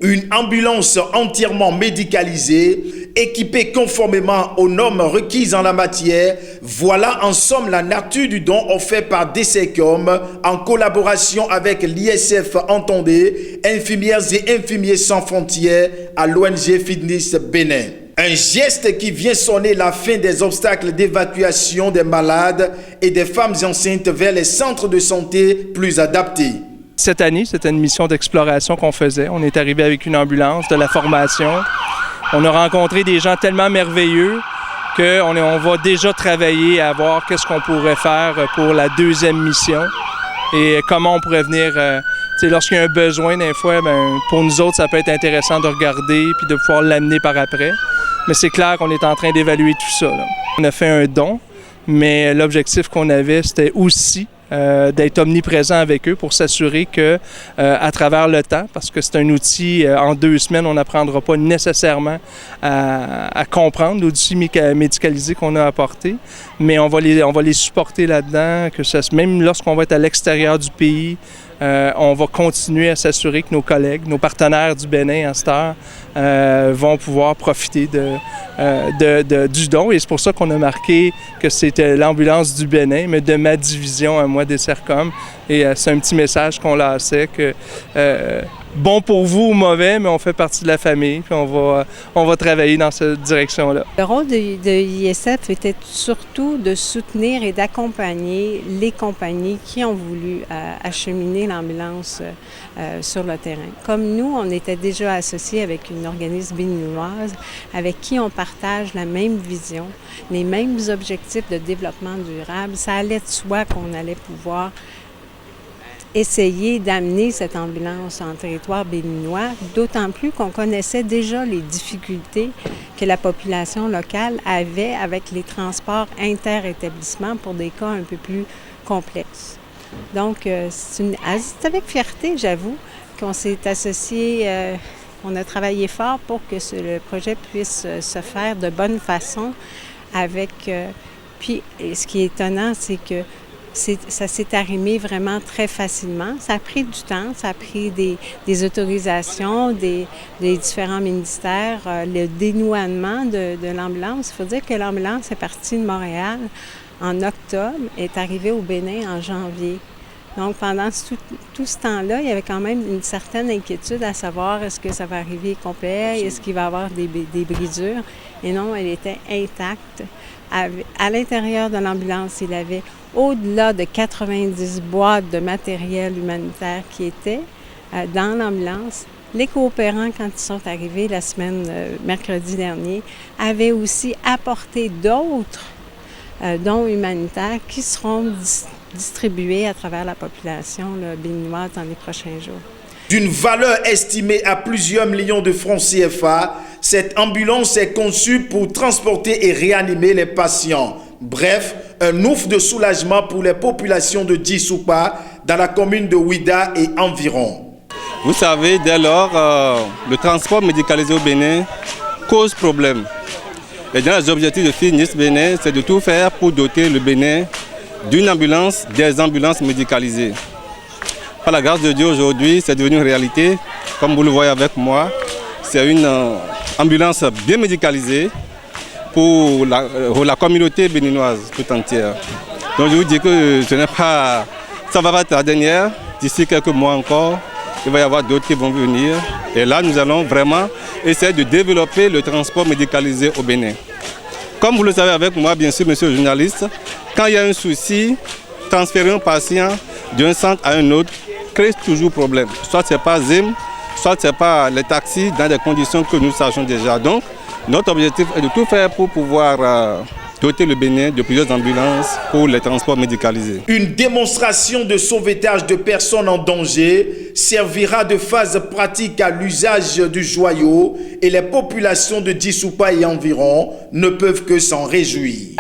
Une ambulance entièrement médicalisée, équipée conformément aux normes requises en la matière, voilà en somme la nature du don offert par DCECOM en collaboration avec l'ISF Entendez, infirmières et infirmiers sans frontières à l'ONG Fitness Bénin. Un geste qui vient sonner la fin des obstacles d'évacuation des malades et des femmes enceintes vers les centres de santé plus adaptés. Cette année, c'était une mission d'exploration qu'on faisait. On est arrivé avec une ambulance, de la formation. On a rencontré des gens tellement merveilleux qu'on va déjà travailler à voir qu'est-ce qu'on pourrait faire pour la deuxième mission et comment on pourrait venir. Lorsqu'il y a un besoin, des fois, pour nous autres, ça peut être intéressant de regarder puis de pouvoir l'amener par après. Mais c'est clair qu'on est en train d'évaluer tout ça, là. On a fait un don, mais l'objectif qu'on avait, c'était aussi d'être omniprésent avec eux pour s'assurer que, à travers le temps, parce que c'est un outil, en 2 semaines, on n'apprendra pas nécessairement à comprendre l'outil médicalisé qu'on a apporté, mais on va les supporter là-dedans, même lorsqu'on va être à l'extérieur du pays, on va continuer à s'assurer que nos collègues, nos partenaires du Bénin à cette heure, vont pouvoir profiter du don. Et c'est pour ça qu'on a marqué que c'était l'ambulance du Bénin, mais de ma division à moi, DCECOM. Et c'est un petit message qu'on lançait que bon pour vous ou mauvais, mais on fait partie de la famille, puis on va travailler dans cette direction-là. Le rôle de l'ISF était surtout de soutenir et d'accompagner les compagnies qui ont voulu acheminer l'ambulance sur le terrain. Comme nous, on était déjà associés avec une organisme béninoise avec qui on partage la même vision, les mêmes objectifs de développement durable. Ça allait de soi qu'on allait pouvoir essayer d'amener cette ambulance en territoire béninois, d'autant plus qu'on connaissait déjà les difficultés que la population locale avait avec les transports inter-établissements pour des cas un peu plus complexes. Donc, c'est avec fierté, j'avoue, qu'on s'est associé, on a travaillé fort pour que le projet puisse se faire de bonne façon puis, ce qui est étonnant, c'est que ça s'est arrimé vraiment très facilement. Ça a pris du temps, ça a pris des autorisations des différents ministères, le dénouement de l'ambulance. Il faut dire que l'ambulance est partie de Montréal en octobre et est arrivée au Bénin en janvier. Donc, pendant tout ce temps-là, il y avait quand même une certaine inquiétude à savoir est-ce que ça va arriver complet, est-ce qu'il va y avoir des brisures. Et non, elle était intacte. À l'intérieur de l'ambulance, il y avait au-delà de 90 boîtes de matériel humanitaire qui étaient dans l'ambulance. Les coopérants, quand ils sont arrivés mercredi dernier, avaient aussi apporté d'autres dons humanitaires qui seront distribués à travers la population béninoise dans les prochains jours. D'une valeur estimée à plusieurs millions de francs CFA, cette ambulance est conçue pour transporter et réanimer les patients. Bref, un ouf de soulagement pour les populations de Djisoupa dans la commune de Ouida et environ. Vous savez, dès lors, le transport médicalisé au Bénin cause problème. Et dans les objectifs de Fitness Bénin, c'est de tout faire pour doter le Bénin d'une ambulance, des ambulances médicalisées. Par la grâce de Dieu, aujourd'hui, c'est devenu une réalité. Comme vous le voyez avec moi, c'est une ambulance bien médicalisée pour la communauté béninoise tout entière. Donc je vous dis que ça ne va pas être la dernière. D'ici quelques mois encore, il va y avoir d'autres qui vont venir. Et là, nous allons vraiment essayer de développer le transport médicalisé au Bénin. Comme vous le savez avec moi, bien sûr, monsieur le journaliste, quand il y a un souci, transférer un patient d'un centre à un autre crée toujours problème. Soit ce n'est pas ZIM, soit ce n'est pas les taxis dans des conditions que nous sachons déjà. Donc, notre objectif est de tout faire pour pouvoir doter le Bénin de plusieurs ambulances pour les transports médicalisés. Une démonstration de sauvetage de personnes en danger servira de phase pratique à l'usage du joyau et les populations de Djisoupa et environ ne peuvent que s'en réjouir.